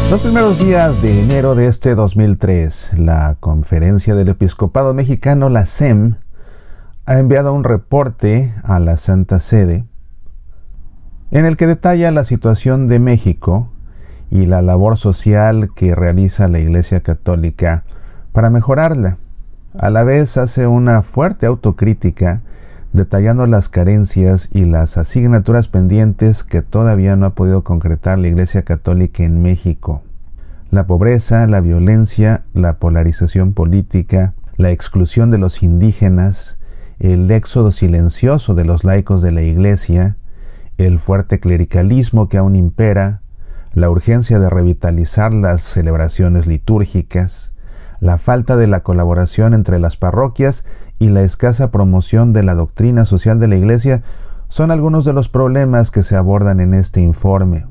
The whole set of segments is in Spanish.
Los primeros días de enero de este 2003, la Conferencia del Episcopado Mexicano, la SEM, ha enviado un reporte a la Santa Sede en el que detalla la situación de México y la labor social que realiza la Iglesia Católica para mejorarla. A la vez hace una fuerte autocrítica detallando las carencias y las asignaturas pendientes que todavía no ha podido concretar la Iglesia Católica en México. La pobreza, la violencia, la polarización política, la exclusión de los indígenas, el éxodo silencioso de los laicos de la Iglesia, el fuerte clericalismo que aún impera, la urgencia de revitalizar las celebraciones litúrgicas, la falta de la colaboración entre las parroquias y la escasa promoción de la doctrina social de la Iglesia son algunos de los problemas que se abordan en este informe.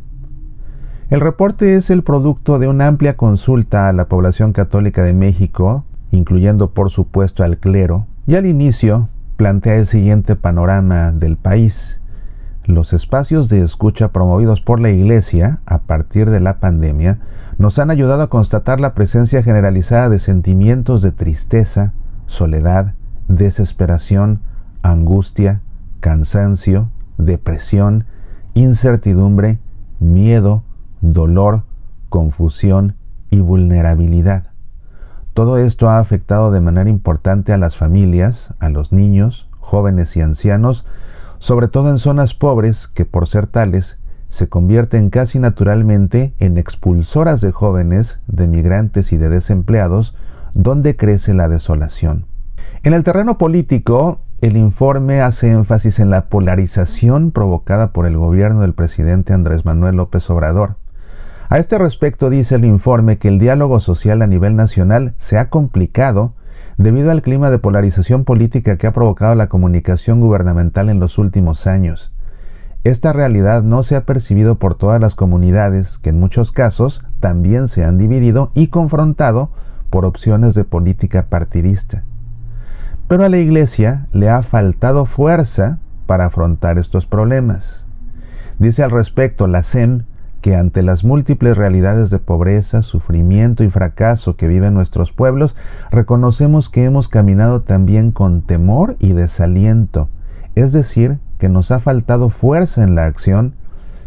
El reporte es el producto de una amplia consulta a la población católica de México, incluyendo por supuesto al clero, y al inicio plantea el siguiente panorama del país. Los espacios de escucha promovidos por la Iglesia a partir de la pandemia nos han ayudado a constatar la presencia generalizada de sentimientos de tristeza, soledad, desesperación, angustia, cansancio, depresión, incertidumbre, miedo, dolor, confusión y vulnerabilidad. Todo esto ha afectado de manera importante a las familias, a los niños, jóvenes y ancianos, sobre todo en zonas pobres que por ser tales se convierten casi naturalmente en expulsoras de jóvenes, de migrantes y de desempleados, donde crece la desolación. En el terreno político, el informe hace énfasis en la polarización provocada por el gobierno del presidente Andrés Manuel López Obrador. A este respecto dice el informe que el diálogo social a nivel nacional se ha complicado debido al clima de polarización política que ha provocado la comunicación gubernamental en los últimos años. Esta realidad no se ha percibido por todas las comunidades, que en muchos casos también se han dividido y confrontado por opciones de política partidista. Pero a la Iglesia le ha faltado fuerza para afrontar estos problemas. Dice al respecto la SEM que ante las múltiples realidades de pobreza, sufrimiento y fracaso que viven nuestros pueblos, reconocemos que hemos caminado también con temor y desaliento, es decir, que nos ha faltado fuerza en la acción,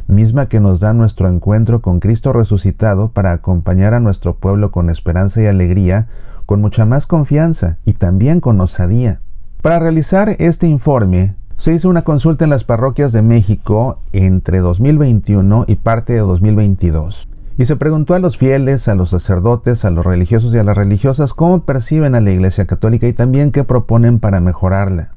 misma que nos da nuestro encuentro con Cristo resucitado para acompañar a nuestro pueblo con esperanza y alegría, con mucha más confianza y también con osadía. Para realizar este informe, se hizo una consulta en las parroquias de México entre 2021 y parte de 2022. Y se preguntó a los fieles, a los sacerdotes, a los religiosos y a las religiosas cómo perciben a la Iglesia Católica y también qué proponen para mejorarla.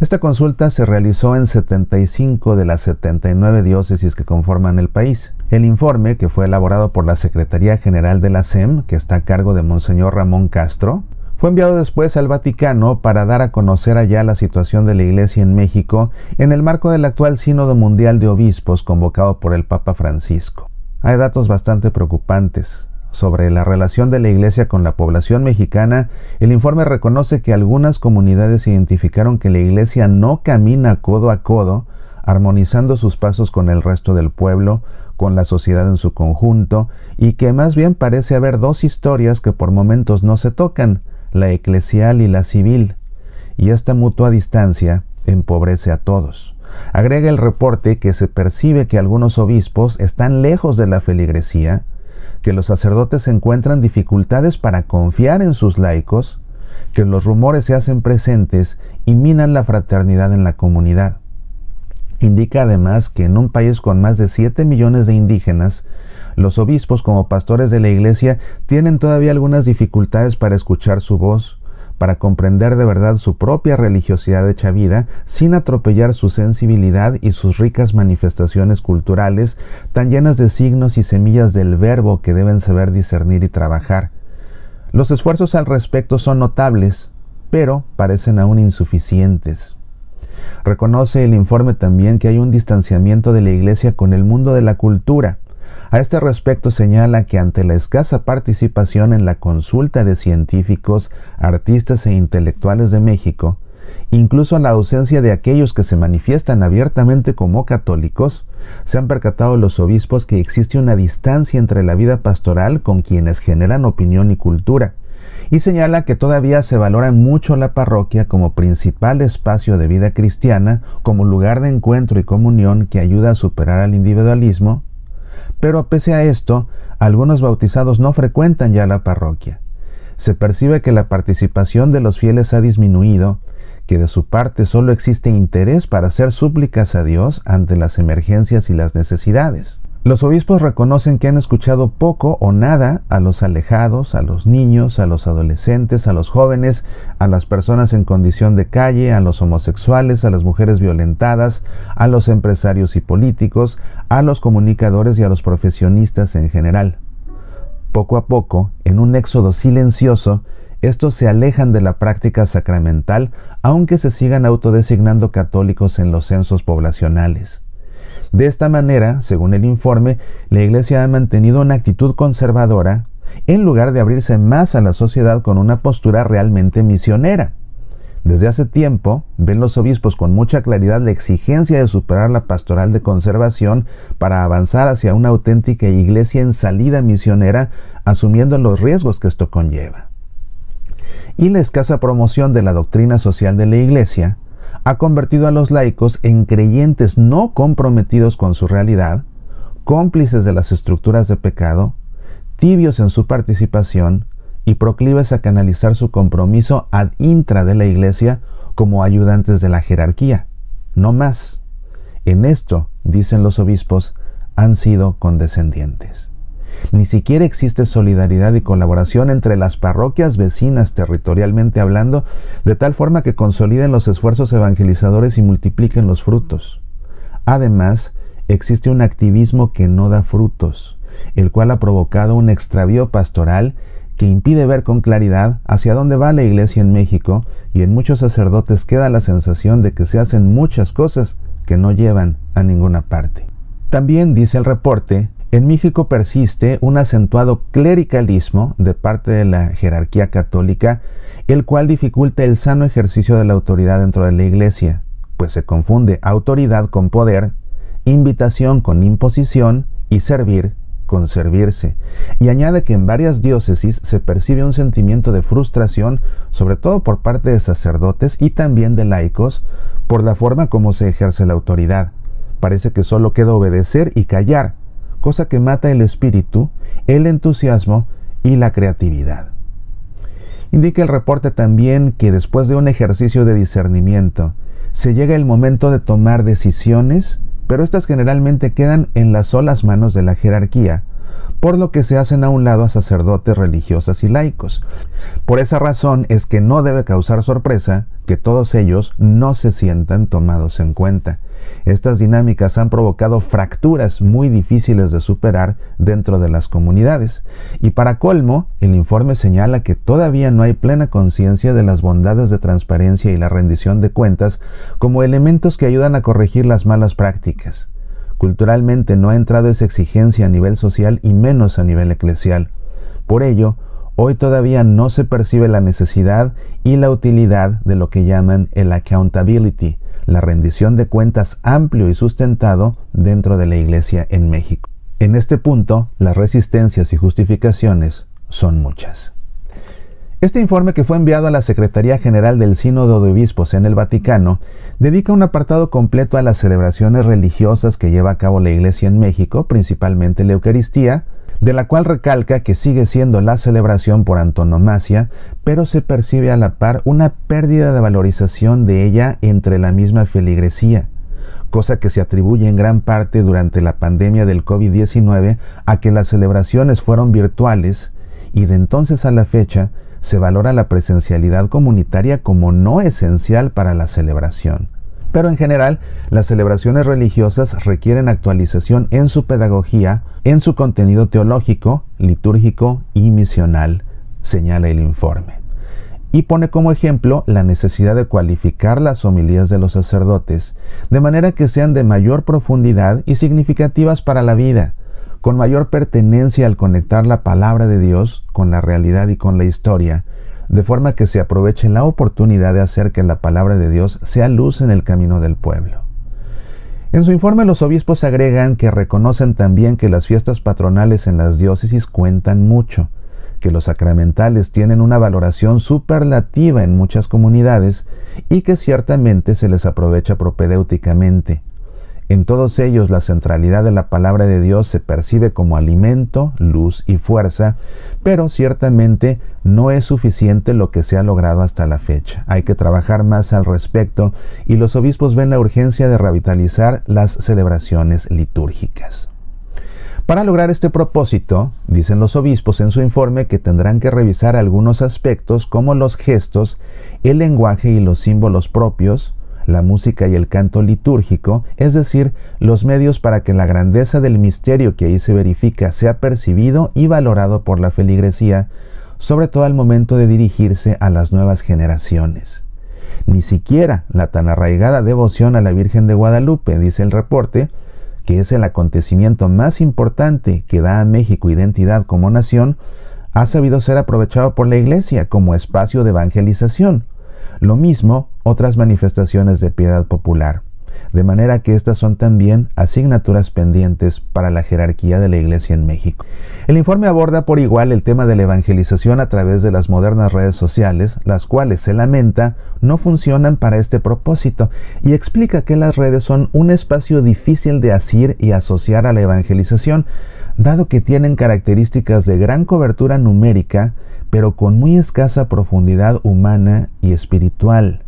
Esta consulta se realizó en 75 de las 79 diócesis que conforman el país. El informe, que fue elaborado por la Secretaría General de la SEM, que está a cargo de Monseñor Ramón Castro, fue enviado después al Vaticano para dar a conocer allá la situación de la Iglesia en México en el marco del actual Sínodo Mundial de Obispos convocado por el Papa Francisco. Hay datos bastante preocupantes. Sobre la relación de la Iglesia con la población mexicana, el informe reconoce que algunas comunidades identificaron que la Iglesia no camina codo a codo, armonizando sus pasos con el resto del pueblo, con la sociedad en su conjunto, y que más bien parece haber dos historias que por momentos no se tocan, la eclesial y la civil, y esta mutua distancia empobrece a todos. Agrega el reporte que se percibe que algunos obispos están lejos de la feligresía, que los sacerdotes encuentran dificultades para confiar en sus laicos, que los rumores se hacen presentes y minan la fraternidad en la comunidad. Indica además que en un país con más de 7 millones de indígenas, los obispos como pastores de la Iglesia tienen todavía algunas dificultades para escuchar su voz, para comprender de verdad su propia religiosidad hecha vida, sin atropellar su sensibilidad y sus ricas manifestaciones culturales, tan llenas de signos y semillas del verbo que deben saber discernir y trabajar. Los esfuerzos al respecto son notables, pero parecen aún insuficientes. Reconoce el informe también que hay un distanciamiento de la Iglesia con el mundo de la cultura. A este respecto señala que ante la escasa participación en la consulta de científicos, artistas e intelectuales de México, incluso la ausencia de aquellos que se manifiestan abiertamente como católicos, se han percatado los obispos que existe una distancia entre la vida pastoral con quienes generan opinión y cultura, y señala que todavía se valora mucho la parroquia como principal espacio de vida cristiana, como lugar de encuentro y comunión que ayuda a superar al individualismo, pero pese a esto, algunos bautizados no frecuentan ya la parroquia. Se percibe que la participación de los fieles ha disminuido, que de su parte solo existe interés para hacer súplicas a Dios ante las emergencias y las necesidades. Los obispos reconocen que han escuchado poco o nada a los alejados, a los niños, a los adolescentes, a los jóvenes, a las personas en condición de calle, a los homosexuales, a las mujeres violentadas, a los empresarios y políticos, a los comunicadores y a los profesionistas en general. Poco a poco, en un éxodo silencioso, estos se alejan de la práctica sacramental, aunque se sigan autodesignando católicos en los censos poblacionales. De esta manera, según el informe, la Iglesia ha mantenido una actitud conservadora en lugar de abrirse más a la sociedad con una postura realmente misionera. Desde hace tiempo, ven los obispos con mucha claridad la exigencia de superar la pastoral de conservación para avanzar hacia una auténtica Iglesia en salida misionera, asumiendo los riesgos que esto conlleva. Y la escasa promoción de la doctrina social de la Iglesia ha convertido a los laicos en creyentes no comprometidos con su realidad, cómplices de las estructuras de pecado, tibios en su participación y proclives a canalizar su compromiso ad intra de la Iglesia como ayudantes de la jerarquía. No más. En esto, dicen los obispos, han sido condescendientes. Ni siquiera existe solidaridad y colaboración entre las parroquias vecinas territorialmente hablando, de tal forma que consoliden los esfuerzos evangelizadores y multipliquen los frutos. Además, existe un activismo que no da frutos, el cual ha provocado un extravío pastoral que impide ver con claridad hacia dónde va la Iglesia en México, y en muchos sacerdotes queda la sensación de que se hacen muchas cosas que no llevan a ninguna parte. También, dice el reporte, en México persiste un acentuado clericalismo de parte de la jerarquía católica, el cual dificulta el sano ejercicio de la autoridad dentro de la Iglesia, pues se confunde autoridad con poder, invitación con imposición y servir con servirse. Y añade que en varias diócesis se percibe un sentimiento de frustración, sobre todo por parte de sacerdotes y también de laicos, por la forma como se ejerce la autoridad. Parece que solo queda obedecer y callar, cosa que mata el espíritu, el entusiasmo y la creatividad. Indica el reporte también que después de un ejercicio de discernimiento, se llega el momento de tomar decisiones, pero estas generalmente quedan en las solas manos de la jerarquía, por lo que se hacen a un lado a sacerdotes, religiosas y laicos. Por esa razón es que no debe causar sorpresa que todos ellos no se sientan tomados en cuenta. Estas dinámicas han provocado fracturas muy difíciles de superar dentro de las comunidades. Y para colmo, el informe señala que todavía no hay plena conciencia de las bondades de transparencia y la rendición de cuentas como elementos que ayudan a corregir las malas prácticas. Culturalmente no ha entrado esa exigencia a nivel social y menos a nivel eclesial. Por ello, hoy todavía no se percibe la necesidad y la utilidad de lo que llaman el accountability, la rendición de cuentas amplio y sustentado dentro de la Iglesia en México. En este punto, las resistencias y justificaciones son muchas. Este informe, que fue enviado a la Secretaría General del Sínodo de Obispos en el Vaticano, dedica un apartado completo a las celebraciones religiosas que lleva a cabo la Iglesia en México, principalmente la Eucaristía, de la cual recalca que sigue siendo la celebración por antonomasia, pero se percibe a la par una pérdida de valorización de ella entre la misma feligresía, cosa que se atribuye en gran parte durante la pandemia del COVID-19 a que las celebraciones fueron virtuales, y de entonces a la fecha se valora la presencialidad comunitaria como no esencial para la celebración. Pero en general, las celebraciones religiosas requieren actualización en su pedagogía, en su contenido teológico, litúrgico y misional, señala el informe. Y pone como ejemplo la necesidad de cualificar las homilías de los sacerdotes, de manera que sean de mayor profundidad y significativas para la vida, con mayor pertenencia al conectar la palabra de Dios con la realidad y con la historia, de forma que se aproveche la oportunidad de hacer que la palabra de Dios sea luz en el camino del pueblo. En su informe, los obispos agregan que reconocen también que las fiestas patronales en las diócesis cuentan mucho, que los sacramentales tienen una valoración superlativa en muchas comunidades y que ciertamente se les aprovecha propedéuticamente. En todos ellos la centralidad de la palabra de Dios se percibe como alimento, luz y fuerza, pero ciertamente no es suficiente lo que se ha logrado hasta la fecha. Hay que trabajar más al respecto y los obispos ven la urgencia de revitalizar las celebraciones litúrgicas. Para lograr este propósito, dicen los obispos en su informe que tendrán que revisar algunos aspectos como los gestos, el lenguaje y los símbolos propios, la música y el canto litúrgico, es decir, los medios para que la grandeza del misterio que ahí se verifica sea percibido y valorado por la feligresía, sobre todo al momento de dirigirse a las nuevas generaciones. Ni siquiera la tan arraigada devoción a la Virgen de Guadalupe, dice el reporte, que es el acontecimiento más importante que da a México identidad como nación, ha sabido ser aprovechado por la Iglesia como espacio de evangelización. Lo mismo otras manifestaciones de piedad popular, de manera que estas son también asignaturas pendientes para la jerarquía de la Iglesia en México. El informe aborda por igual el tema de la evangelización a través de las modernas redes sociales, las cuales, se lamenta, no funcionan para este propósito, y explica que las redes son un espacio difícil de asir y asociar a la evangelización, dado que tienen características de gran cobertura numérica, pero con muy escasa profundidad humana y espiritual.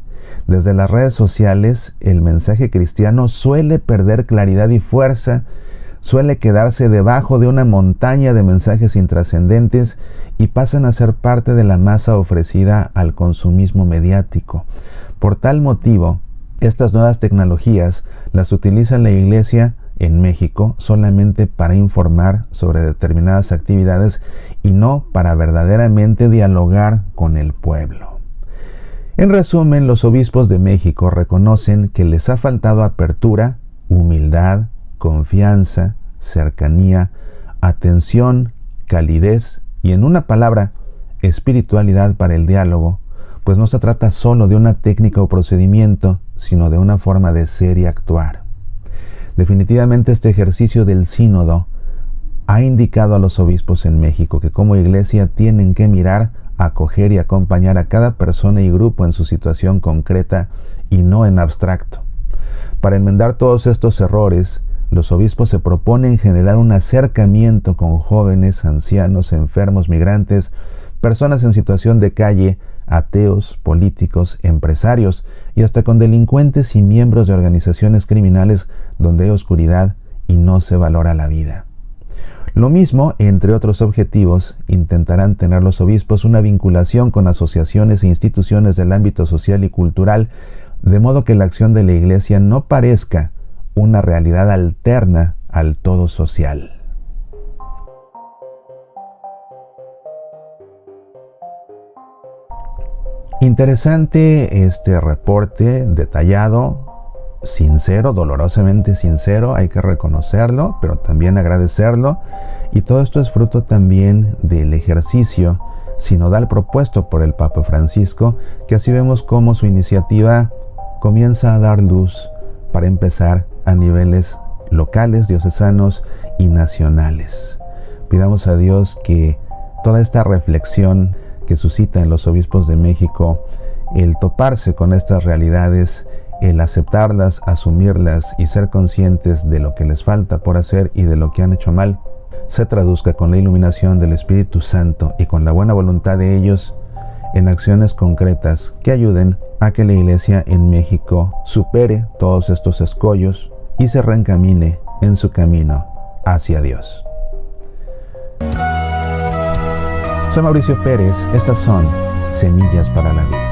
Desde las redes sociales, el mensaje cristiano suele perder claridad y fuerza, suele quedarse debajo de una montaña de mensajes intrascendentes y pasan a ser parte de la masa ofrecida al consumismo mediático. Por tal motivo, estas nuevas tecnologías las utiliza la Iglesia en México solamente para informar sobre determinadas actividades y no para verdaderamente dialogar con el pueblo. En resumen, los obispos de México reconocen que les ha faltado apertura, humildad, confianza, cercanía, atención, calidez y, en una palabra, espiritualidad para el diálogo, pues no se trata solo de una técnica o procedimiento, sino de una forma de ser y actuar. Definitivamente este ejercicio del sínodo ha indicado a los obispos en México que como Iglesia tienen que mirar, acoger y acompañar a cada persona y grupo en su situación concreta y no en abstracto. Para enmendar todos estos errores, los obispos se proponen generar un acercamiento con jóvenes, ancianos, enfermos, migrantes, personas en situación de calle, ateos, políticos, empresarios y hasta con delincuentes y miembros de organizaciones criminales donde hay oscuridad y no se valora la vida. Lo mismo, entre otros objetivos, intentarán tener los obispos una vinculación con asociaciones e instituciones del ámbito social y cultural, de modo que la acción de la Iglesia no parezca una realidad alterna al todo social. Interesante este reporte detallado, sincero, dolorosamente sincero, hay que reconocerlo, pero también agradecerlo. Y todo esto es fruto también del ejercicio sinodal propuesto por el Papa Francisco, que así vemos cómo su iniciativa comienza a dar luz para empezar a niveles locales, diocesanos y nacionales. Pidamos a Dios que toda esta reflexión que suscita en los obispos de México, el toparse con estas realidades, el aceptarlas, asumirlas y ser conscientes de lo que les falta por hacer y de lo que han hecho mal, se traduzca con la iluminación del Espíritu Santo y con la buena voluntad de ellos en acciones concretas que ayuden a que la Iglesia en México supere todos estos escollos y se reencamine en su camino hacia Dios. Soy Mauricio Pérez, estas son Semillas para la Vida.